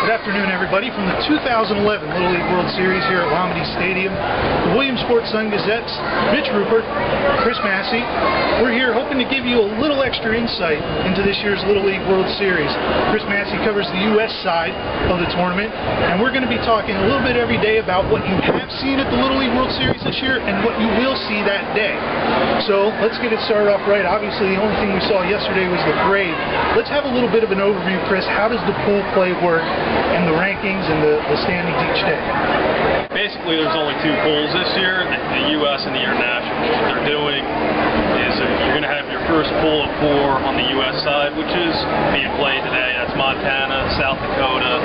Good afternoon, everybody, from the 2011 Little League World Series here at Lomity Stadium. The Williamsport Sun-Gazette's Mitch Rupert, Chris Massey. We're here hoping to give you a little extra insight into this year's Little League World Series. Chris Massey covers the U.S. side of the tournament, and we're going to be talking a little bit every day about what you have seen at the Little League World Series this year and what you will see that day. So let's get it started off right. Obviously, the only thing we saw yesterday was the parade. Let's have a little bit of an overview, Chris. How does the pool play work and the rankings and the standings each day? Basically, there's only two pools this year, the U.S. and the international. What they're doing is you're going to have your first pool of 4 on the U.S. side, which is being played today. That's Montana, South Dakota,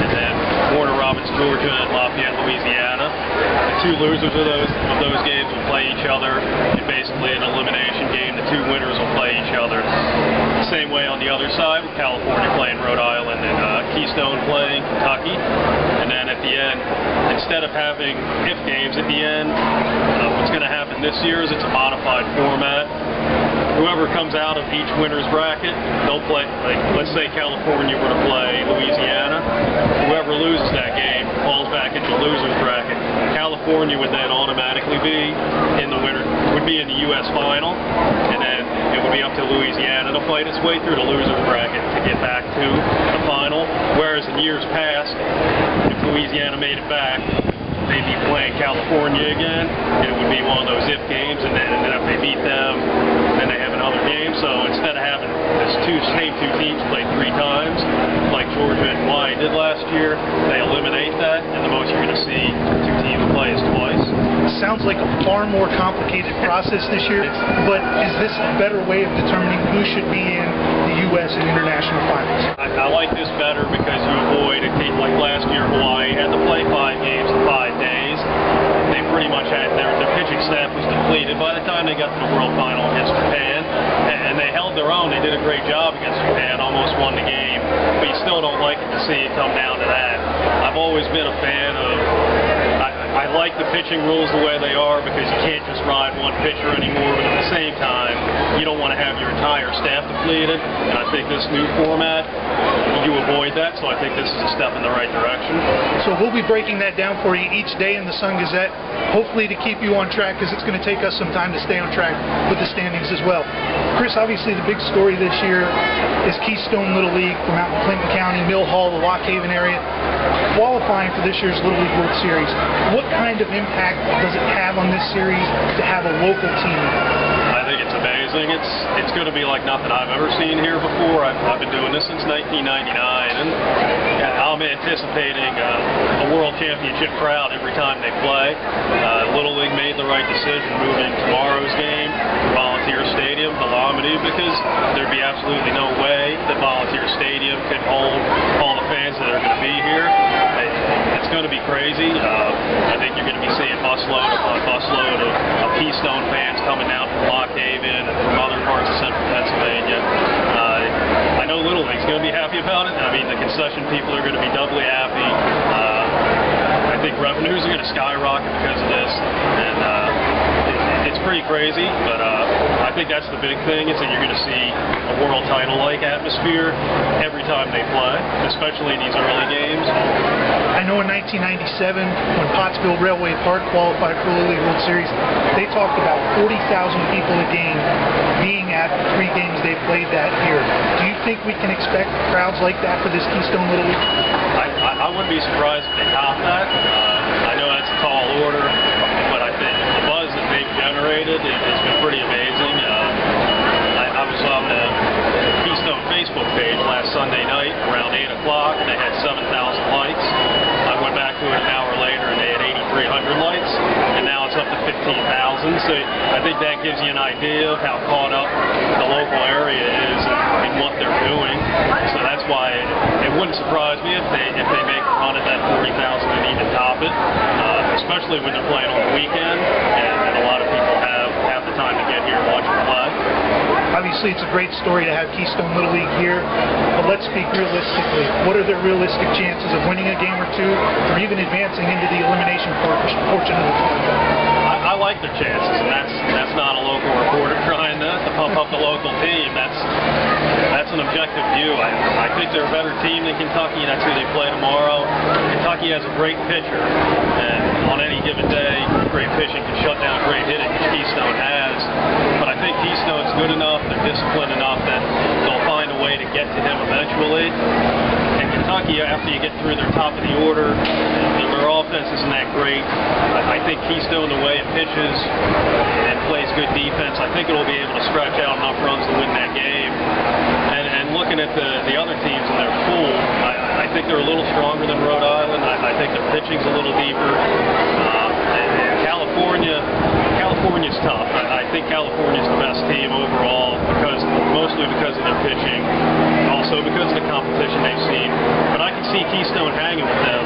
and then Warner Robins, Georgia, and Lafayette, Louisiana. The two losers of those games will play each other in basically an elimination game. The two winners will play each other. The same way on the other side, with California playing Rhode Island and Keystone playing Kentucky. And then at the end, instead of having if games at the end, what's going to happen this year is it's a modified format. Whoever comes out of each winner's bracket, they'll play, like, let's say California were to play Louisiana. Whoever loses that game falls back into the loser's bracket. California would then automatically be in the winner, would be in the U.S. final, and then it would be up to Louisiana to fight its way through the loser's bracket to get back to the final. Whereas in years past, if Louisiana made it back, they'd be playing California again, and it would be one of those if games, and then if they beat them, then they have another game. So instead of having this same two teams play 3 times, like Georgia and Hawaii did last year, they eliminate that, and the most you're going to see 2 teams play is twice. Sounds like a far more complicated process this year, but is this a better way of determining who should be in the U.S. and international finals? I like this better because you avoid a team like last year. Hawaii had to play 5 games in 5 days. They pretty much had their pitching staff was depleted by the time they got to the World Final against Japan, and they held their own. They did a great job against Japan, almost won the game, but you still don't like it to see it come down to that. I've always been a fan of. I like the pitching rules the way they are because you can't just ride one pitcher anymore, but at the same time, you don't want to have your entire staff depleted, and I think this new format, you avoid that, so I think this is a step in the right direction. So we'll be breaking that down for you each day in the Sun-Gazette, hopefully to keep you on track, because it's going to take us some time to stay on track with the standings as well. Chris, obviously the big story this year is Keystone Little League from out in Clinton County, Mill Hall, the Lock Haven area, qualifying for this year's Little League World Series. What kind of impact does it have on this series to have a local team? I think it's amazing. It's going to be like nothing I've ever seen here before. I've been doing this since 1999, and I'm anticipating a World Championship crowd every time they play. Little League made the right decision moving tomorrow's game to Volunteer Stadium to Lomity, because there'd be absolutely no way that Volunteer Stadium could hold all the fans that are going to be here. It's going to be crazy. I think you're going to be seeing busload upon busload of Keystone fans coming down from Lock Haven and from other parts of central Pennsylvania. I know Little League's going to be happy about it. I mean, the concession people are going to be doubly happy. I think revenues are going to skyrocket because of this, and it's pretty crazy, but I think that's the big thing, is that you're going to see a world title-like atmosphere every time they play, especially in these early games. I know in 1997, when Pottsville Railway Park qualified for the Little League World Series, they talked about 40,000 people a game being at the 3 games they played that year. Do you think we can expect crowds like that for this Keystone Little League? I wouldn't be surprised if they top that. I know that's a tall order, but I think the buzz that they've generated has been pretty amazing. I was on the Keystone Facebook page last Sunday night around 8 o'clock, and they had 7,000 likes. I went back to it an hour later, and they had 8,300 likes, and now it's up to 15,000. So I think that gives you an idea of how caught up the local area is in what they're doing. So that's why it wouldn't surprise me if they make a run at that 40,000 and even top it, especially when they're playing on the weekend, and a lot of people have the time to get here and watch them play. Obviously, it's a great story to have Keystone Little League here, but let's speak realistically. What are their realistic chances of winning a game or two, or even advancing into the elimination portion of the tournament? I I like their chances, and that's not a local reporter trying to pump up the local team. That's an objective view. I think they're a better team than Kentucky. That's who they play tomorrow. Kentucky has a great pitcher, and on any given day, great pitching can shut down great hitting, which Keystone has. But I think Keystone's good enough, they're disciplined enough that they'll find a way to get to him eventually. And Kentucky, after you get through their top of the order, their offense isn't that great. I think Keystone, the way it pitches and plays good defense, I think it'll be able to scratch out enough runs to win that game. And looking at the other teams in their pool, I think they're a little stronger than Rhode Island. I think their pitching's a little deeper. And California's tough. I think California's the best team overall, mostly because of their pitching, also because of the competition they've seen. But I can see Keystone hanging with them.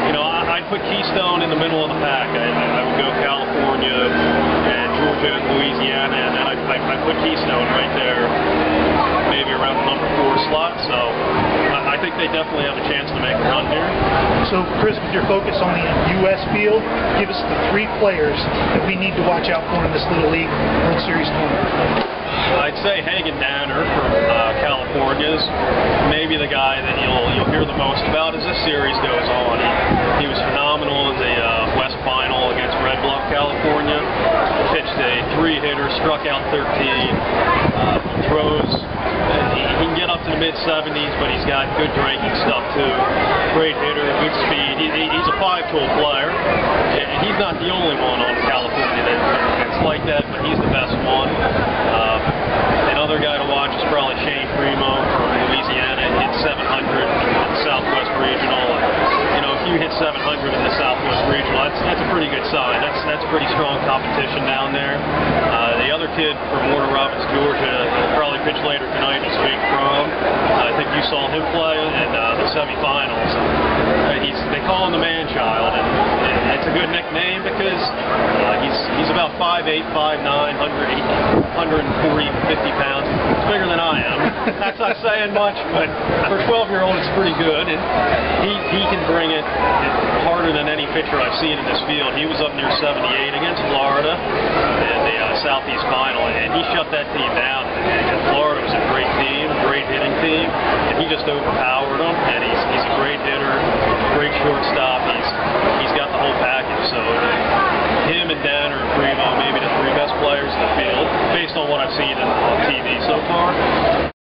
And, I'd put Keystone in the middle of the pack. I would go California and Georgia and Louisiana, and then I'd put Keystone right there, maybe around the number 4 slot. So I think they definitely have a chance to make a run here. So, Chris, with your focus on the U.S. field, give us the 3 players that we need to watch out for in this Little League World Series tournament. I'd say Hagen Danner from California's maybe the guy that you'll hear the most about as this series goes on. He was phenomenal in the West Final against Red Bluff, California. Pitched a 3-hitter, struck out 13, throws. He can get up to the mid-70s, but he's got good breaking stuff too. Great hitter, good speed. He's a 5-tool player. And he's not the only one on California that's like that, but he's the best one. Another guy to watch is probably Shane Primo from Louisiana. Hit 700 in the Southwest Regional. If you hit 700 in the Southwest Regional, that's a pretty good sign. That's pretty strong competition down there. The other kid from Warner Robins, Georgia, will probably pitch later tonight is Jake Fromm. I think you saw him play in the semifinals. They call him the man-child, and it's a good nickname because he's about 5'8", 5'9", 140, 50 pounds. It's bigger than I am. That's not saying much, but for a 12-year-old, it's pretty good. And he can bring it harder than any pitcher I've seen in this field. He was up near 78 against Florida in the Southeast Final, and he shut that team down. And Florida was a great team, great hitting team, and he just overpowered them. And he's a great hitter, great shortstop. He's got the whole package. So him and Danner and Primo, maybe the 3 best players in the field, based on what I've seen on TV so far.